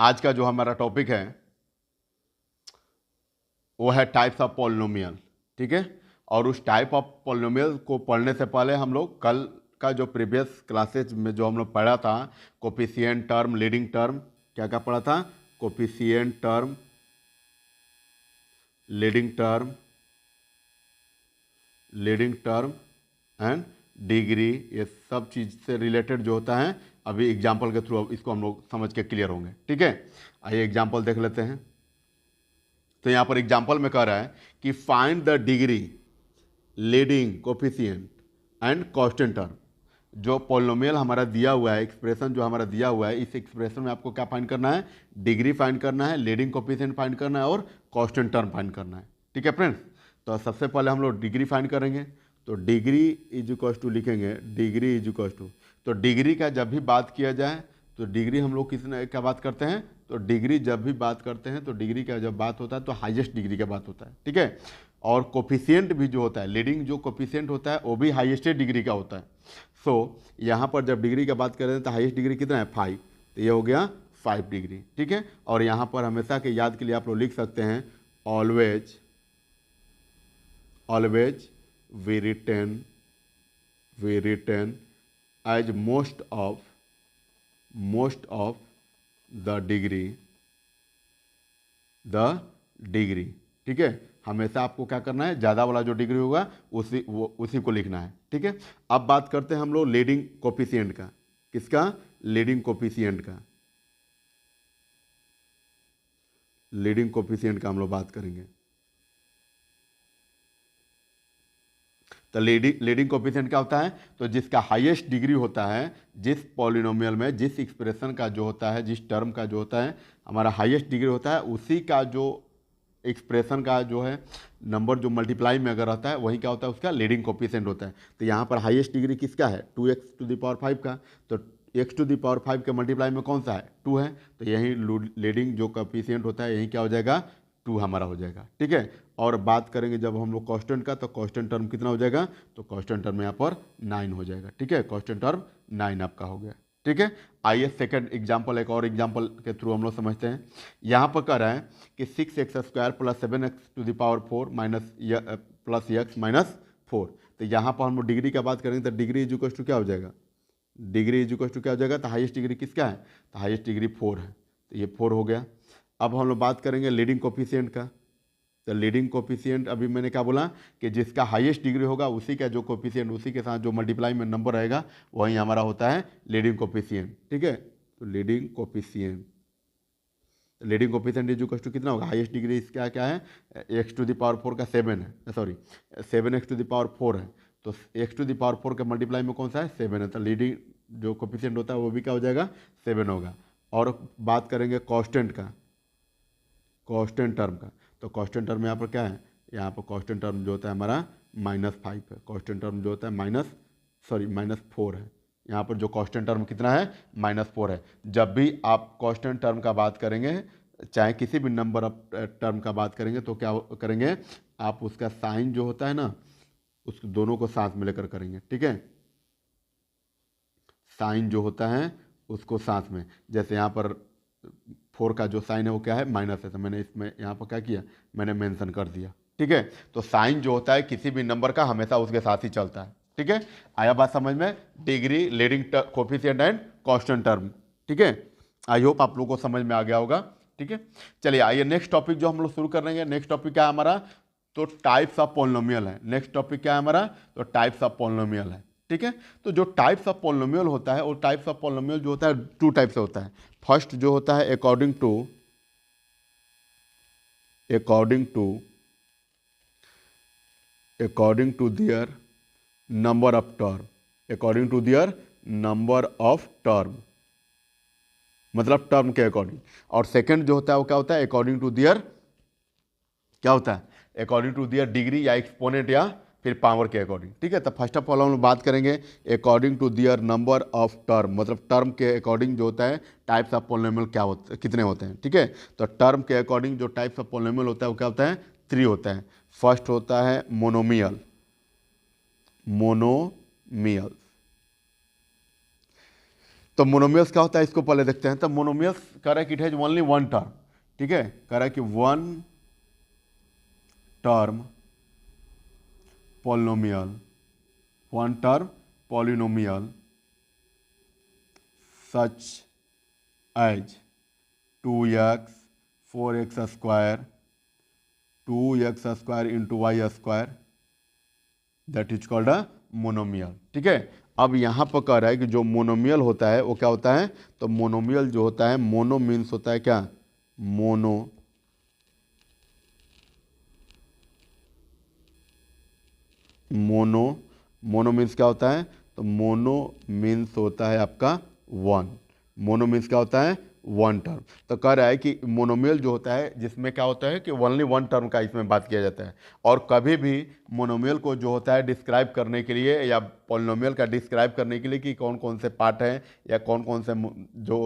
आज का जो हमारा टॉपिक है वो है टाइप्स ऑफ पॉलिनोमियल। ठीक है, और उस टाइप ऑफ पॉलिनोमियल को पढ़ने से पहले हम लोग कल का जो प्रीवियस क्लासेज में जो हम लोग पढ़ा था, कोफिशिएंट टर्म, लीडिंग टर्म, क्या क्या पढ़ा था, coefficient term, leading term, leading term and degree, ये सब चीज़ से रिलेटेड जो होता है अभी एग्जाम्पल के थ्रू इसको हम लोग समझ के क्लियर होंगे। ठीक है, आइए एग्जाम्पल देख लेते हैं। तो यहाँ पर एग्जाम्पल में कह रहा है कि find the degree, leading, coefficient and constant term. जो पॉलिनोमियल हमारा दिया हुआ है, एक्सप्रेशन जो हमारा दिया हुआ है, इस एक्सप्रेशन में आपको क्या फाइंड करना है, डिग्री फाइंड करना है, लीडिंग कोफिशिएंट फाइंड करना है और कांस्टेंट टर्म फाइंड करना है। ठीक है फ्रेंड्स, तो सबसे पहले हम लोग डिग्री फाइंड करेंगे। तो डिग्री इज इक्वल टू लिखेंगे, डिग्री इज इक्वल टू, तो डिग्री का जब भी बात किया जाए तो डिग्री हम लोग किसने क्या बात करते हैं, तो डिग्री जब भी बात करते हैं तो डिग्री का जब बात होता है तो हाईएस्ट डिग्री का बात होता है। ठीक है, और कोफिशिएंट भी जो होता है, लीडिंग जो कोफिशिएंट होता है वो भी हाईएस्ट डिग्री का होता है। सो यहाँ पर जब डिग्री का बात करें तो हाईएस्ट डिग्री कितना है, 5, तो ये हो गया 5 डिग्री। ठीक है, और यहाँ पर हमेशा के याद के लिए आप लोग लिख सकते हैं always, always we written as most of the degree. ठीक है, हमेशा आपको क्या करना है, ज़्यादा वाला जो डिग्री होगा उसी को लिखना है। ठीक है, अब बात करते हैं हम लोग लीडिंग कोफिशिएंट का। किसका, लीडिंग कोफिशिएंट का, लीडिंग कोफिशिएंट का हम लोग बात करेंगे। तो लीडिंग कोफिशिएंट क्या होता है, तो जिसका हाईएस्ट डिग्री होता है, जिस पॉलिनोमियल में, जिस एक्सप्रेशन का जो होता है, जिस टर्म का जो होता है हमारा हाईएस्ट डिग्री होता है, उसी का जो एक्सप्रेशन का जो है नंबर जो मल्टीप्लाई में अगर रहता है वही क्या होता है, उसका लीडिंग कोफिशिएंट होता है। तो यहाँ पर हाईएस्ट डिग्री किसका है, 2x⁵ का, तो x⁵ के मल्टीप्लाई में कौन सा है, 2 है, तो यही लीडिंग जो कोफिशिएंट होता है यही क्या हो जाएगा, 2 हमारा हो जाएगा। ठीक है, और बात करेंगे जब हम लोग कांस्टेंट का, तो कांस्टेंट टर्म कितना हो जाएगा, तो कांस्टेंट टर्म यहाँ पर 9 हो जाएगा। ठीक है, कांस्टेंट टर्म 9 आपका हो गया। ठीक है, आइए सेकंड एग्जांपल, एक और एग्जांपल के थ्रू हम लोग समझते हैं। यहाँ पर कह रहा है कि 6x² + 7x⁴ minus plus x minus 4। तो यहाँ पर हम लोग डिग्री का बात करेंगे तो डिग्री इज इक्वल टू क्या हो जाएगा, डिग्री इज इक्वल टू क्या हो जाएगा, तो हाईएस्ट डिग्री किसका है, तो हाईएस्ट डिग्री 4 है, तो ये 4 हो गया। अब हम लोग बात करेंगे लीडिंग कोफिशिएंट का। तो लीडिंग कोफिशिएंट अभी मैंने क्या बोला कि जिसका हाईएस्ट डिग्री होगा उसी का जो कोफिशिएंट, उसी के साथ जो मल्टीप्लाई में नंबर रहेगा वही हमारा होता है लीडिंग कोफिशिएंट। ठीक है, तो leading coefficient, leading coefficient is equal to कितना होगा, हाईएस्ट डिग्री इसका क्या है, x⁴ का 7 है, सॉरी 7x⁴ है, तो x⁴ के मल्टीप्लाई में कौन सा है, 7 है, तो लीडिंग जो कोफिशिएंट होता है वो भी क्या हो जाएगा, 7 होगा। और बात करेंगे कांस्टेंट का, कांस्टेंट टर्म का, तो कांस्टेंट टर्म यहाँ पर क्या है, यहाँ पर कांस्टेंट टर्म जो होता है हमारा -5 है, कांस्टेंट टर्म जो होता है -4 है। यहाँ पर जो कांस्टेंट टर्म कितना है, -4 है। जब भी आप कांस्टेंट टर्म का बात करेंगे, चाहे किसी भी नंबर ऑफ टर्म का बात करेंगे, तो क्या करेंगे आप, उसका साइन जो होता है ना, उस दोनों को साथ में लेकर करेंगे। ठीक है, साइन जो होता है उसको साथ में, जैसे यहाँ पर 4 का जो साइन है वो क्या है, माइनस है, तो मैंने इसमें यहाँ पर क्या किया, मैंने मेंशन कर दिया। ठीक है, तो साइन जो होता है किसी भी नंबर का हमेशा उसके साथ ही चलता है। ठीक है, आया बात समझ में, degree, leading coefficient and constant term. ठीक है, आई होप आप लोगों को समझ में आ गया होगा। ठीक है, चलिए आइए नेक्स्ट टॉपिक जो हम लोग शुरू कर रहे हैं। नेक्स्ट टॉपिक क्या है हमारा, तो टाइप्स ऑफ पॉलिनोमियल है। नेक्स्ट टॉपिक क्या है हमारा, तो टाइप्स ऑफ पॉलिनोमियल है। ठीक है, तो जो टाइप्स ऑफ पॉलिनोमियल होता है, वो टाइप्स ऑफ पॉलिनोमियल जो होता है 2 टाइप से होता है। फर्स्ट जो होता है according to their number of term, according to their number of term, मतलब टर्म के अकॉर्डिंग। और सेकंड जो होता है वो क्या होता है, अकॉर्डिंग टू देयर, क्या होता है, अकॉर्डिंग टू दियर डिग्री या एक्सपोनेंट या फिर पावर के अकॉर्डिंग। ठीक है, तो फर्स्ट ऑफ ऑल हम लोग बात करेंगे according to their number of term, मतलब टर्म के अकॉर्डिंग जो होता है टाइप्स ऑफ पॉलिनोमियल क्या होते हैं, कितने होते हैं। ठीक है, तो टर्म के अकॉर्डिंग जो टाइप्स ऑफ पॉलिनोमियल होता है वो क्या होता है, 3 होता है। फर्स्ट होता है मोनोमियल, तो मोनोमियल्स क्या होता है इसको पहले देखते हैं। तो मोनोमियल्स कह रहा है कि it has only one term, ठीक है, कह रहा है कि one term polynomial, one term polynomial such as 2x 4x square 2x square into y square that is called a monomial, ठीक है। अब यहाँ पर कह रहा है कि जो मोनोमियल होता है वो क्या होता है, तो मोनोमियल जो होता है, मोनो मीन्स होता है क्या, मोनो, मोनो, मोनो मीन्स क्या होता है, तो मोनो मीन्स होता है आपका वन, मोनो मीन्स क्या होता है, वन टर्म। तो कह रहा है कि मोनोमियल जो होता है जिसमें क्या होता है कि ओनली वन टर्म का इसमें बात किया जाता है। और कभी भी मोनोमियल को जो होता है डिस्क्राइब करने के लिए या पॉलिनोमियल का डिस्क्राइब करने के लिए कि कौन कौन से पार्ट हैं या कौन कौन से जो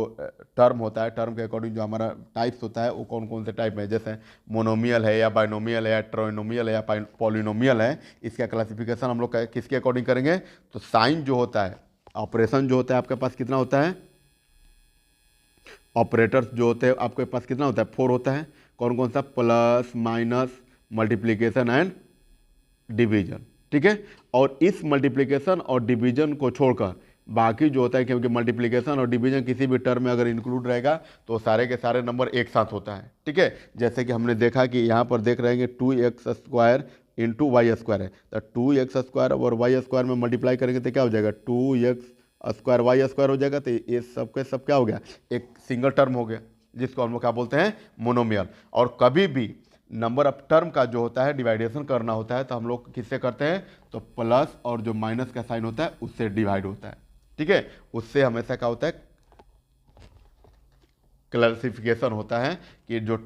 टर्म होता है, टर्म के अकॉर्डिंग जो हमारा टाइप्स होता है वो कौन कौन से टाइप है, जैसे मोनोमियल है या बाइनोमियल है या ट्राइनोमियल है या पॉलिनोमियल है, इसका क्लासिफिकेशन हम लोग किसके अकॉर्डिंग करेंगे, तो साइन जो होता है, ऑपरेशन जो होता है आपके पास कितना होता है, ऑपरेटर्स जो होते हैं आपके पास कितना होता है, 4 होता है। कौन कौन सा, plus minus multiplication and division, ठीक है। और इस मल्टीप्लिकेशन और डिवीजन को छोड़कर बाकी जो होता है, क्योंकि मल्टीप्लिकेशन और डिवीजन किसी भी टर्म में अगर इंक्लूड रहेगा तो सारे के सारे नंबर एक साथ होता है, ठीक है। जैसे कि हमने देखा कि यहाँ पर देख रहे हैं 2x square into y square है, तो 2x स्क्वायर और वाई स्क्वायर में मल्टीप्लाई करेंगे तो क्या हो जाएगा, 2x स्क्वायर वाई स्क्वायर हो जाएगा। तो ये सब के सब क्या हो गया, एक सिंगल टर्म हो गया, जिसको हम लोग क्या बोलते हैं, मोनोमियल। और कभी भी नंबर ऑफ टर्म का जो होता है डिवाइडेशन करना होता है तो हम लोग किससे करते हैं, तो प्लस और जो माइनस का साइन होता है उससे डिवाइड होता है, ठीक है। उससे हमेशा क्या होता है, क्लासिफिकेशन होता है कि जो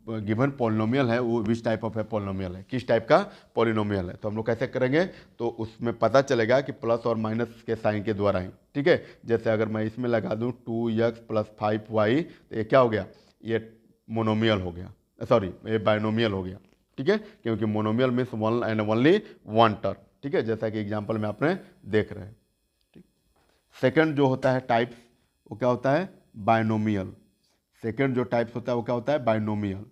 गिवन पॉलिनोमियल है वो विच टाइप ऑफ है पॉलिनोमियल है, किस टाइप का पॉलिनोमियल है। तो हम लोग कैसे करेंगे, तो उसमें पता चलेगा कि प्लस और माइनस के साइन के द्वारा ही, ठीक है। जैसे अगर मैं इसमें लगा दूं 2x प्लस 5y, तो ये क्या हो गया, ये मोनोमियल हो गया, सॉरी ये बाइनोमियल हो गया, ठीक है, क्योंकि monomial means one and only one term, ठीक है, जैसा कि एग्जाम्पल में आपने देख रहे हैं। सेकंड जो होता है टाइप्स वो क्या होता है, बाइनोमियल। सेकंड जो टाइप्स होता है वो क्या होता है, बाइनोमियल,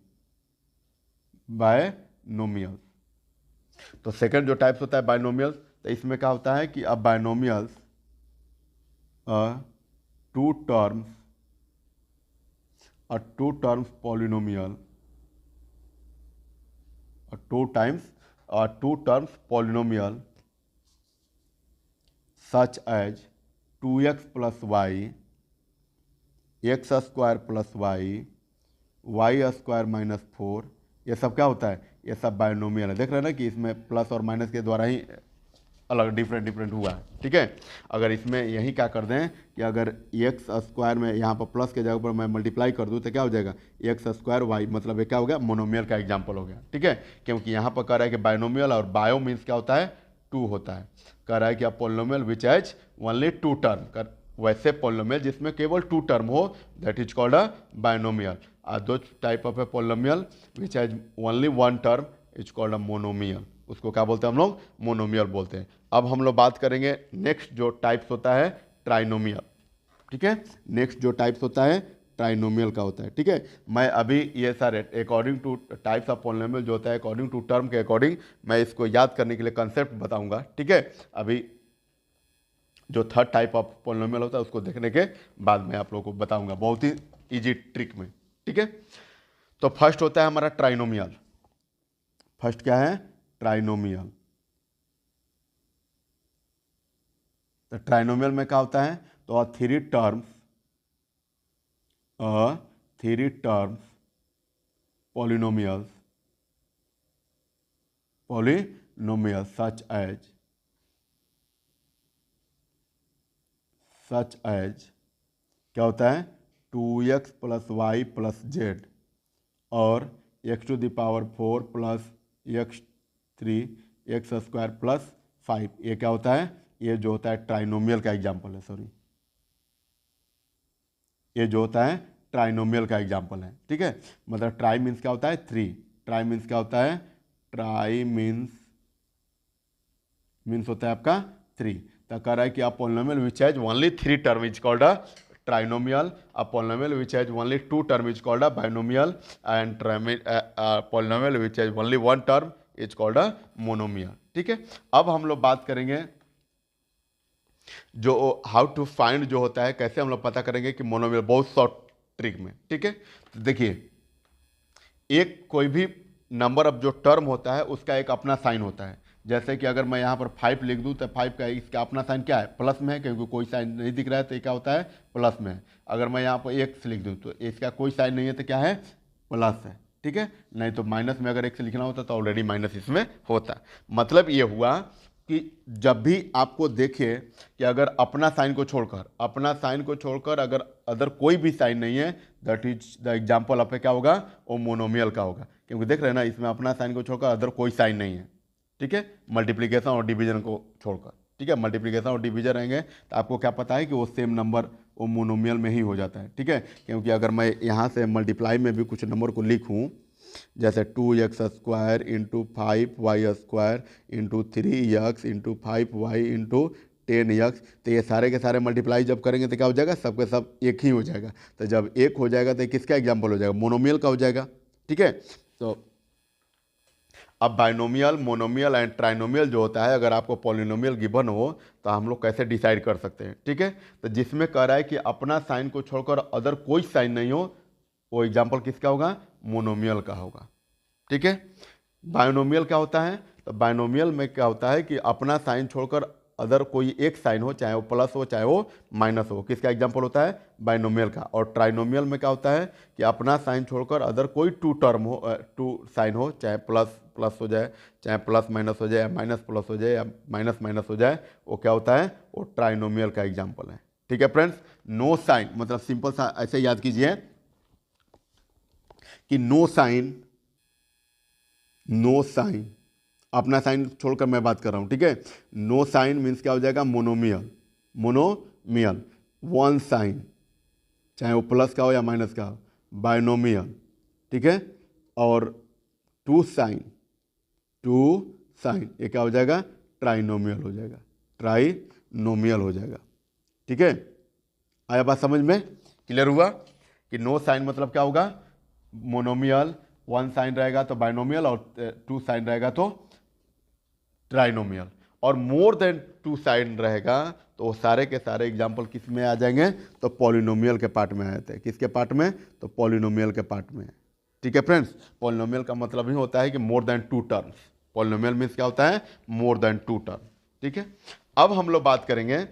बाइनोमियल। तो सेकंड जो टाइप्स होता है बाइनोमियल, तो इसमें क्या होता है कि अब binomials two terms polynomial, two terms polynomial such as 2x plus y, x square plus y, y square minus 4, ये सब क्या होता है, ये सब बाइनोमियल है। देख रहे हैं ना कि इसमें प्लस और माइनस के द्वारा ही अलग डिफरेंट हुआ है, ठीक है। अगर इसमें यही क्या कर दें कि अगर एक्स स्क्वायर में यहाँ पर प्लस के जगह पर मैं मल्टीप्लाई कर दूँ तो क्या हो जाएगा, एक्स स्क्वायर वाई, मतलब ये क्या हो गया, मोनोमियल का एग्जाम्पल हो गया, ठीक है। क्योंकि यहाँ पर कह रहा है कि बाइनोमियल और बायो मीन्स क्या होता है, 2 होता है। कह रहा है कि आप polynomial which has only 2 term कर, वैसे पॉलिनोमियल जिसमें केवल 2 टर्म हो that is called a binomial. दो type of a polynomial which has only 1 term is called a monomial, उसको क्या बोलते हैं हम लोग, मोनोमियल बोलते हैं। अब हम लोग बात करेंगे नेक्स्ट जो टाइप्स होता है ट्राइनोमियल, ठीक है। नेक्स्ट जो टाइप्स होता है ट्राइनोमियल का होता है, ठीक है। मैं अभी ये सारे according two types of polynomial जो होता है अकॉर्डिंग टू टर्म के अकॉर्डिंग मैं इसको याद करने के लिए कंसेप्ट बताऊंगा, ठीक है। अभी जो थर्ड टाइप ऑफ पॉलिनोमियल होता है उसको देखने के बाद मैं आप लोगों को बताऊंगा बहुत ही इजी ट्रिक में, ठीक है। तो फर्स्ट होता है हमारा ट्राइनोमियल। फर्स्ट क्या है, ट्राइनोमियल। तो ट्राइनोमियल में क्या होता है, तो three terms polynomials such as क्या होता है, 2x plus y plus z और x to the power 4 plus x3 x square plus 5, ये क्या होता है, ये जो होता है ट्राइनोमियल का एग्जाम्पल है, सॉरी ये जो होता है ट्राइनोमियल का एग्जाम्पल है, ठीक है। मतलब ट्राई मीन्स क्या होता है, 3, ट्राई मीन्स क्या होता है, ट्राई मीन्स होता है आपका 3। तो कह रहा है कि आप polynomial which has only 3 term is called a trinomial. A polynomial which has only two term is called a binomial, and polynomial which has only one term is called a monomial. ठीक है, अब हम लोग बात करेंगे जो how to find जो होता है, कैसे हम लोग पता करेंगे कि मोनोमियल, बहुत शॉर्ट ट्रिक में। ठीक है, तो देखिए, एक कोई भी नंबर अब जो टर्म होता है उसका एक अपना साइन होता है। जैसे कि अगर मैं यहाँ पर 5 लिख दूँ तो 5 का इसका अपना साइन क्या है, प्लस में है, क्योंकि कोई साइन नहीं दिख रहा है तो ये क्या होता है, प्लस में है। अगर मैं यहाँ पर एक्स लिख दूँ तो इसका कोई साइन नहीं है तो क्या है, प्लस है। ठीक है, नहीं तो माइनस में अगर एक्स लिखना होता तो ऑलरेडी माइनस इसमें होता। मतलब ये हुआ कि जब भी आपको देखे कि अगर अपना साइन को छोड़कर अगर अदर कोई भी साइन नहीं है, that is the example of क्या होगा, वो मोनोमियल का होगा। क्योंकि देख रहे हैं ना, इसमें अपना साइन को छोड़कर अदर कोई साइन नहीं है। ठीक है, मल्टीप्लिकेशन और डिवीजन को छोड़कर। ठीक है, मल्टीप्लिकेशन और डिवीजन रहेंगे तो आपको क्या पता है कि वो सेम नंबर वो मोनोमियल में ही हो जाता है। ठीक है, क्योंकि अगर मैं यहाँ से मल्टीप्लाई में भी कुछ नंबर को लिखूँ, जैसे 2x² into 5y² into 3x into 5y into 10x, तो ये सारे के सारे मल्टीप्लाई जब करेंगे तो क्या हो जाएगा, सबके सब एक ही हो जाएगा। तो जब एक हो जाएगा तो किसका एग्जाम्पल हो जाएगा, मोनोमियल का हो जाएगा। ठीक है, तो अब बाइनोमियल, मोनोमियल एंड ट्राइनोमियल जो होता है, अगर आपको पॉलिनोमियल गिवन हो तो हम लोग कैसे डिसाइड कर सकते हैं। ठीक है, तो जिसमें कह रहा है कि अपना साइन को छोड़कर अदर कोई साइन नहीं हो, वो एग्जाम्पल किसका होगा, मोनोमियल का होगा। ठीक है, बाइनोमियल क्या होता है, तो बाइनोमियल में क्या होता है कि अपना साइन छोड़कर अदर कोई एक साइन हो, चाहे वो प्लस हो चाहे वो माइनस हो, किसका एग्जाम्पल होता है, बाइनोमियल का। और ट्राइनोमियल में क्या होता है कि अपना साइन छोड़कर अदर कोई टू टर्म हो, टू साइन हो, चाहे प्लस प्लस हो जाए, चाहे प्लस माइनस हो जाए, या माइनस प्लस हो जाए, या माइनस माइनस हो जाए, वो क्या होता है, वो ट्राइनोमियल का एग्जाम्पल है। ठीक है फ्रेंड्स, नो साइन मतलब सिंपल सा ऐसे याद कीजिए कि नो साइन, अपना साइन छोड़कर मैं बात कर रहा हूं। ठीक है, नो साइन मीन्स क्या हो जाएगा, मोनोमियल। वन साइन, चाहे वो प्लस का हो या माइनस का हो, बाइनोमियल। ठीक है, और टू साइन ये क्या हो जाएगा, ट्राइनोमियल हो जाएगा। ठीक है, आया बात समझ में, क्लियर हुआ कि नो साइन मतलब क्या होगा, मोनोमियल, वन साइन रहेगा तो बाइनोमियल, और टू साइन रहेगा तो ट्राइनोमियल, और मोर देन टू साइन रहेगा तो सारे के सारे एग्जाम्पल किस में आ जाएंगे, तो पॉलिनोमियल के पार्ट में आ जाते हैं। किसके पार्ट में, तो पॉलिनोमियल के पार्ट में। ठीक है फ्रेंड्स, पॉलिनोमियल का मतलब ही होता है कि more than two terms. Polynomial means क्या होता है, मोर देन टू टर्म। ठीक है, अब हम लोग बात करेंगे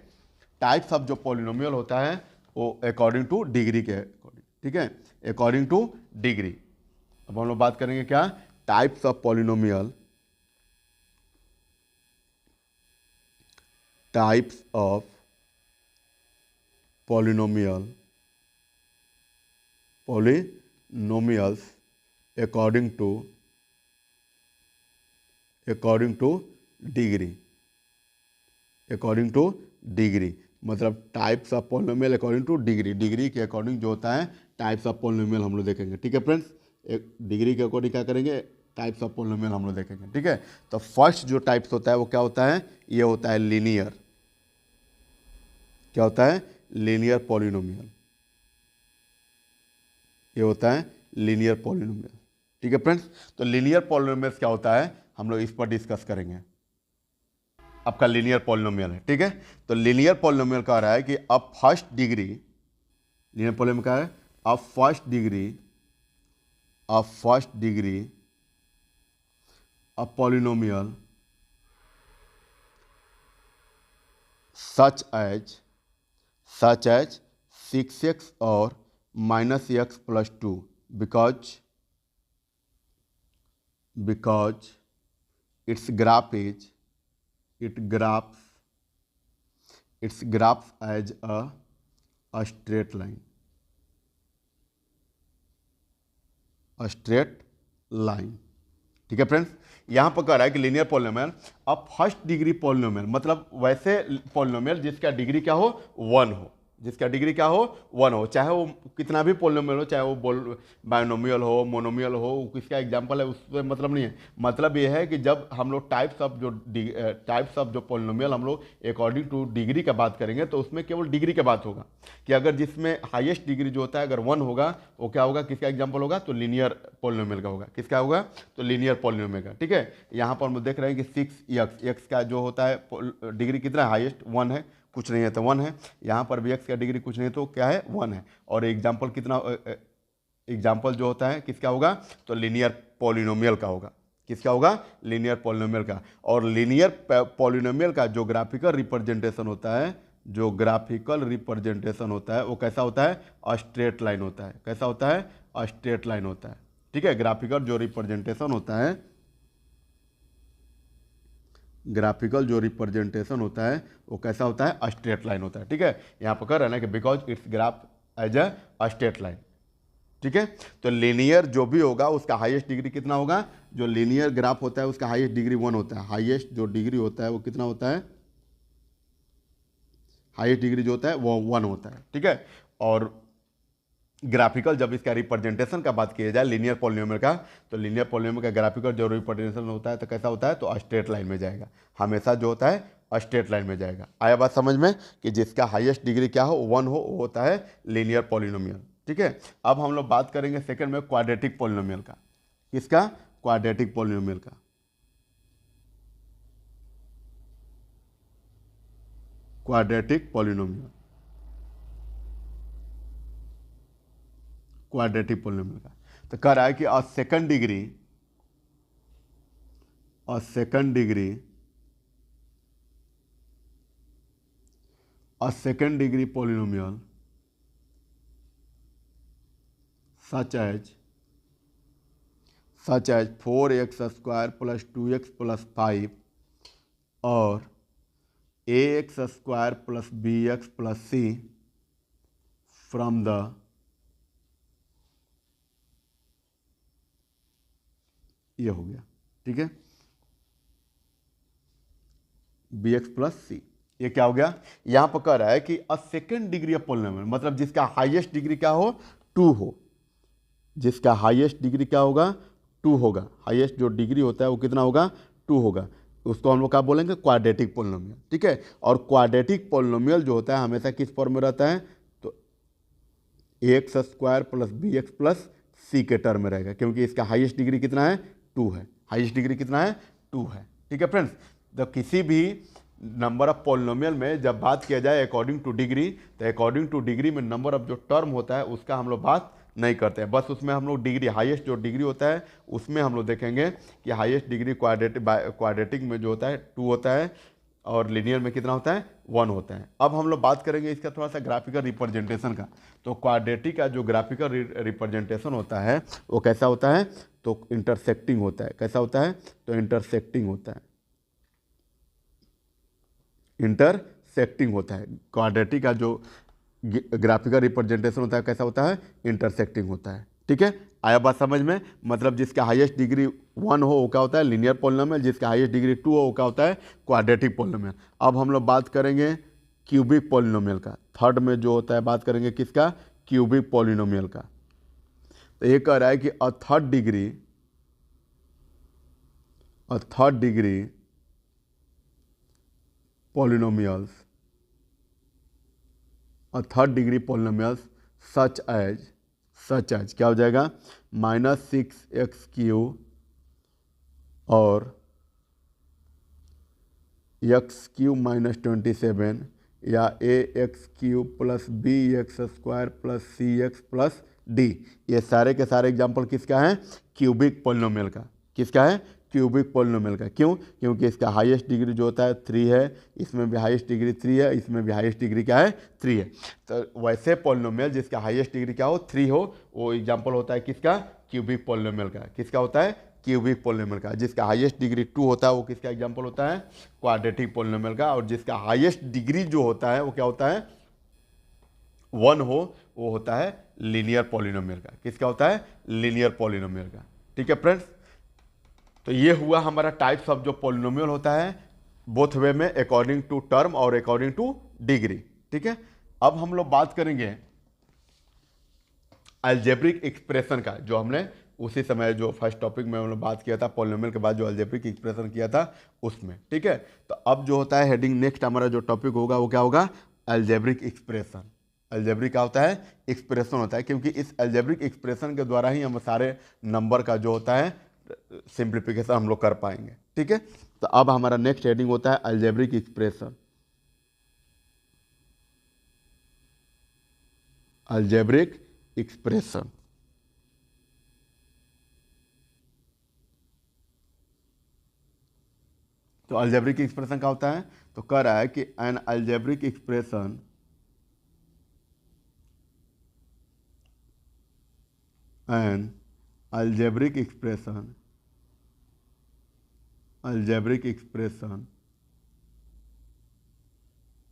टाइप्स ऑफ जो पॉलिनोमियल होता है वो अकॉर्डिंग टू डिग्री के अकॉर्डिंग। ठीक है, अकॉर्डिंग टू डिग्री। अब हम लोग बात करेंगे क्या, types of polynomial, types of polynomials according to degree, मतलब types of polynomial according to degree के अकॉर्डिंग जो होता है टाइप्स ऑफ पॉलिनोमियल हम लोग देखेंगे। ठीक है फ्रेंड्स, एक डिग्री के अकॉर्डिंग क्या करेंगे, टाइप्स ऑफ पॉलिनोमियल हम लोग देखेंगे। ठीक है, तो फर्स्ट जो टाइप्स होता है वो क्या होता है, ये होता है लीनियर। क्या होता है, लीनियर पॉलिनोमियल, ये होता है लीनियर पॉलिनोमियल। ठीक है फ्रेंड्स, तो लीनियर पॉलिनोमियल क्या होता है हम लोग इस पर डिस्कस करेंगे। आपका लीनियर पॉलिनोमियल है। ठीक है, तो लीनियर पॉलिनोमियल कह रहा है कि अब फर्स्ट डिग्री, लीनियर पॉलिनोमियल का है अब first degree of polynomial such as 6x or minus x plus 2 because its graph as a straight line, ठीक है फ्रेंड्स, यहाँ पर कह रहा है कि लीनियर पॉलिनोमियल अब फर्स्ट डिग्री पॉलिनोमियल, मतलब वैसे पॉलिनोमियल जिसका डिग्री क्या हो, 1 हो। जिसका डिग्री क्या हो, 1 हो, चाहे वो कितना भी पोलिनोमियल हो, चाहे वो बायनोमियल हो, मोनोमियल हो, किसका एग्जांपल है उससे मतलब नहीं है। मतलब ये है कि जब हम लोग टाइप्स ऑफ जो पोलिनोमियल हम लोग अकॉर्डिंग टू डिग्री का बात करेंगे तो उसमें केवल डिग्री का बात होगा कि अगर जिसमें हाईएस्ट डिग्री जो होता है अगर 1 होगा वो क्या होगा, किसका एग्जाम्पल होगा, तो लीनियर पोलिनोमियल का होगा। किसका होगा, तो लीनियर पोलिनोमियल का। ठीक है, यहाँ पर हम देख रहे हैं कि 6x का जो होता है डिग्री कितना है, हाईएस्ट 1 है, कुछ नहीं है तो 1 है। यहाँ पर भी x का डिग्री कुछ नहीं तो क्या है, 1 है। और एग्जाम्पल कितना, एग्जाम्पल जो होता है किसका होगा, तो लीनियर पॉलिनोमियल का होगा। किसका होगा, लीनियर पॉलिनोमियल का। और लीनियर पॉलिनोमियल का जो ग्राफिकल रिप्रेजेंटेशन होता है, जो ग्राफिकल रिप्रेजेंटेशन होता है वो कैसा होता है, स्ट्रेट लाइन होता है। कैसा होता है, स्ट्रेट लाइन होता है। ठीक है, ग्राफिकल जो रिप्रेजेंटेशन होता है, ग्राफिकल जो रिप्रेजेंटेशन होता है वो कैसा होता है, स्ट्रेट लाइन होता है। ठीक है, यहाँ पर कह रहे हैं ना कि because it's graph as a straight line. ठीक है, तो लीनियर जो भी होगा उसका हाईएस्ट डिग्री कितना होगा, जो लीनियर ग्राफ होता है उसका हाईएस्ट डिग्री 1 होता है। हाईएस्ट जो डिग्री होता है वो कितना होता है, हाईएस्ट डिग्री जो होता है वो 1 होता है। ठीक है, और ग्राफिकल जब इसका रिप्रेजेंटेशन का बात किया जाए लीनियर पॉलिनोमियल का, तो लीनियर पॉलिनोमियल का ग्राफिकल जो रिप्रेजेंटेशन होता है तो कैसा होता है, तो स्ट्रेट लाइन में जाएगा, हमेशा जो होता है स्ट्रेट लाइन में जाएगा। आया बात समझ में कि जिसका हाईएस्ट डिग्री क्या हो, 1 हो, वो होता है लीनियर पॉलिनोमियल। ठीक है, अब हम लोग बात करेंगे सेकंड में क्वाड्रेटिक पॉलिनोमियल का। किसका, क्वाड्रेटिक पॉलिनोमियल का। क्वाड्रेटिक पॉलिनोमियल, क्वाड्रेटिक पॉलिनोमियल का तो कह रहा है कि second degree polynomial such as 4x square plus 2x plus 5 और ax square plus bx plus c from the ये हो गया। ठीक है, bx प्लस सी, ये क्या हो गया, यहां पर कह रहा है कि सेकंड डिग्री ऑफ पॉलिनोमियल मतलब जिसका हाईएस्ट डिग्री क्या हो, 2 हो। जिसका हाईएस्ट डिग्री क्या होगा, 2 होगा। हाईएस्ट जो डिग्री होता है वो कितना होगा, 2 होगा। उसको हम लोग क्या बोलेंगे, क्वाड्रेटिक पॉलिनोमियल। ठीक है, और क्वाड्रेटिक पॉलिनोमियल जो होता है हमेशा किस फॉर्म में रहता है, तो ax square plus bx plus c के टर्म में रहेगा, क्योंकि इसका हाईएस्ट डिग्री कितना है, 2 है। हाईएस्ट डिग्री कितना है, 2 है। ठीक है फ्रेंड्स, तो किसी भी नंबर ऑफ पॉलिनोमियल में जब बात किया जाए अकॉर्डिंग टू डिग्री, तो अकॉर्डिंग टू डिग्री में नंबर ऑफ जो टर्म होता है उसका हम लोग बात नहीं करते हैं। बस उसमें हम लोग डिग्री, हाईएस्ट जो डिग्री होता है उसमें हम लोग देखेंगे कि हाईएस्ट डिग्री क्वाड्रेटिक में जो होता है 2 होता है और लीनियर में कितना होता है, 1 होता है। अब हम लोग बात करेंगे इसका थोड़ा सा ग्राफिकल रिप्रेजेंटेशन का। तो क्वाड्रेटिक का जो ग्राफिकल रिप्रेजेंटेशन होता है वो कैसा होता है, तो इंटरसेक्टिंग होता है। कैसा होता है, तो इंटरसेक्टिंग होता है। इंटरसेक्टिंग होता है। क्वाड्रेटिक का जो ग्राफिकल रिप्रेजेंटेशन होता है कैसा होता है, इंटरसेक्टिंग होता है। ठीक है, आया बात समझ में, मतलब जिसका हाईएस्ट डिग्री 1 हो वो क्या होता है, लीनियर पॉलिनोमियल। जिसका हाईएस्ट डिग्री 2 हो वो क्या होता है, क्वाड्रेटिक पॉलिनोमियल। अब हम लोग बात करेंगे क्यूबिक पॉलिनोमियल का। थर्ड में जो होता है बात करेंगे किसका, क्यूबिक पॉलिनोमियल का। तो ये कह रहा है कि third degree polynomials, third degree polynomials such as क्या हो जाएगा, -6x³ और x³ -27 या ax³ plus bx² plus cx plus d। ये सारे के सारे एग्जाम्पल किसका है, क्यूबिक पॉलिनोमियल का। किसका है, क्यूबिक पॉलिनोमियल का। क्यों, क्योंकि इसका हाईएस्ट डिग्री जो होता है 3 है, इसमें भी हाईएस्ट डिग्री 3 है, इसमें भी हाईएस्ट डिग्री क्या है, 3 है। तो वैसे पॉलिनोमियल जिसका हाईएस्ट डिग्री क्या हो, 3 हो, वो एग्जाम्पल होता है किसका, क्यूबिक पॉलिनोमियल का। किसका होता है, क्यूबिक पॉलिनोमियल का। जिसका हाईएस्ट डिग्री 2 होता है वो किसका एग्जाम्पल होता है, क्वाड्रेटिक पॉलिनोमियल का। और जिसका हाईएस्ट डिग्री जो होता है वो क्या होता है, 1 हो, वो होता है लीनियर पॉलिनोमियल का। किसका होता है, लीनियर पॉलिनोमियल का। ठीक है फ्रेंड्स, तो ये हुआ हमारा टाइप्स ऑफ जो पॉलिनोमियल होता है बोथ वे में, अकॉर्डिंग टू टर्म और अकॉर्डिंग टू डिग्री। ठीक है, अब हम लोग बात करेंगे अलजेब्रिक एक्सप्रेशन का, जो हमने उसी समय जो फर्स्ट टॉपिक में हम लोग बात किया था पॉलिनोमियल के बाद जो अलजेब्रिक एक्सप्रेशन किया था उसमें, ठीक है। तो अब जो होता है हेडिंग नेक्स्ट हमारा जो टॉपिक होगा वो क्या होगा, अलजेब्रिक एक्सप्रेशन। अलजेब्रिक क्या होता है, एक्सप्रेशन होता है, क्योंकि इस अलजेब्रिक एक्सप्रेशन के द्वारा ही हम सारे नंबर का जो होता है सिंप्लीफिकेशन हम लोग कर पाएंगे, ठीक है। तो अब हमारा नेक्स्ट हेडिंग होता है अलजेब्रिक एक्सप्रेशन। अलजेब्रिक एक्सप्रेशन, तो अलजेब्रिक एक्सप्रेशन क्या होता है, तो कह रहा है कि an algebraic expression an algebraic expression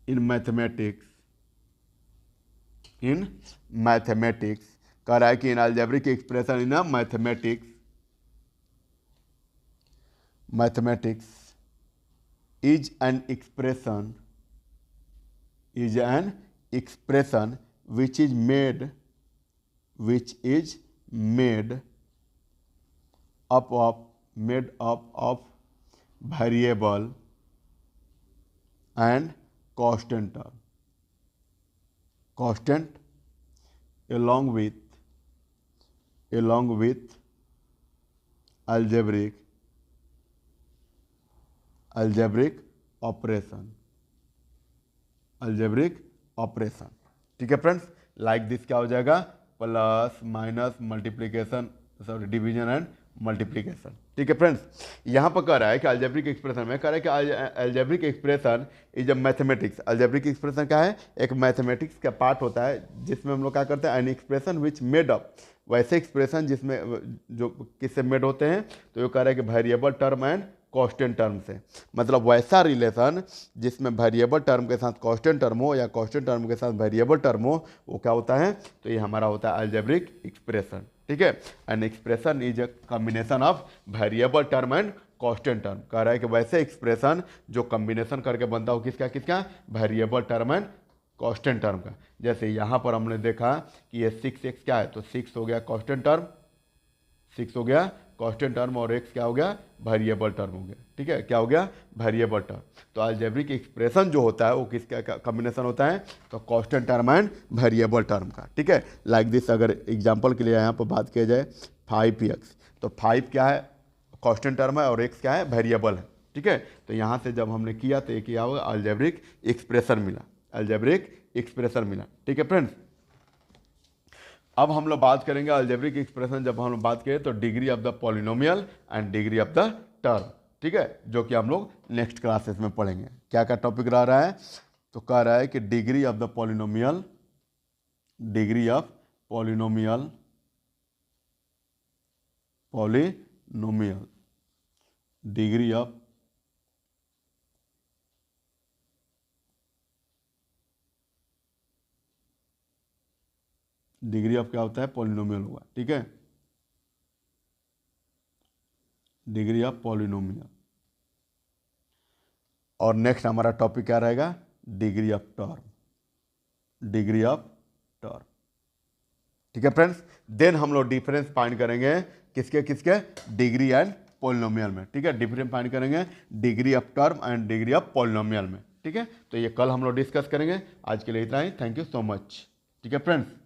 in mathematics कह रहा है कि in algebraic expression in mathematics is an expression which is made up of variable and constant term, along with algebraic operation, ठीक है फ्रेंड्स। लाइक दिस क्या हो जाएगा, plus minus multiplication, sorry division and multiplication, ठीक है friends. यहाँ पर कह रहा है कि अलजेब्रिक एक्सप्रेशन में कह रहा है कि algebraic expression is a mathematics. Algebraic expression क्या है, एक मैथमेटिक्स का पार्ट होता है जिसमें हम लोग क्या करते हैं, an expression which made up, वैसे एक्सप्रेशन जिसमें जो किससे मेड होते हैं, तो ये कह रहा है कि variable term and constant term से, मतलब वैसा रिलेशन जिसमें वेरिएबल टर्म के साथ कांस्टेंट टर्म हो या कांस्टेंट टर्म के साथ वेरिएबल टर्म हो, वो क्या होता है, तो ये हमारा होता है अलजेब्रिक एक्सप्रेशन, ठीक है। An expression is a combination of variable term and constant term. कह रहा है कि वैसे एक्सप्रेशन जो कॉम्बिनेशन करके बनता हो किसका, variable term and constant term का। जैसे यहाँ पर हमने देखा कि ये 6x क्या है, तो 6 हो गया कांस्टेंट टर्म, 6 हो गया कांस्टेंट टर्म, और x क्या हो गया, वेरिएबल टर्म हो गया, ठीक है। क्या हो गया, वेरिएबल टर्म। तो अलजेब्रिक एक्सप्रेशन जो होता है वो किसका कॉम्बिनेशन होता है, तो constant term and variable term का, ठीक है। लाइक दिस, अगर एग्जांपल के लिए यहाँ पर बात किया जाए 5x, तो 5 क्या है, कांस्टेंट टर्म है, और x क्या है, वेरिएबल है, ठीक है। तो यहाँ से जब हमने किया तो ये क्या होगा, अलजेब्रिक एक्सप्रेशन मिला, ठीक है फ्रेंड्स। अब हम लोग बात करेंगे अलजेब्रिक एक्सप्रेशन, जब हम लोग बात करें तो degree of the polynomial and degree of the term, ठीक है, जो कि हम लोग नेक्स्ट क्लासेस में पढ़ेंगे। क्या क्या टॉपिक रहा है, तो कह रहा है कि degree of the polynomial, degree of polynomial degree of क्या होता है, पॉलिनोमियल हुआ, ठीक है, डिग्री ऑफ पॉलिनोमियल। और नेक्स्ट हमारा टॉपिक क्या रहेगा, डिग्री ऑफ टर्म, ठीक है फ्रेंड्स। देन हम लोग डिफरेंस फाइंड करेंगे किसके डिग्री एंड पॉलिनोमियल में, ठीक है। डिफरेंस फाइंड करेंगे degree of term and degree of polynomial में, ठीक है। तो ये कल हम लोग डिस्कस करेंगे। आज के लिए इतना ही, थैंक यू सो मच, ठीक है फ्रेंड्स।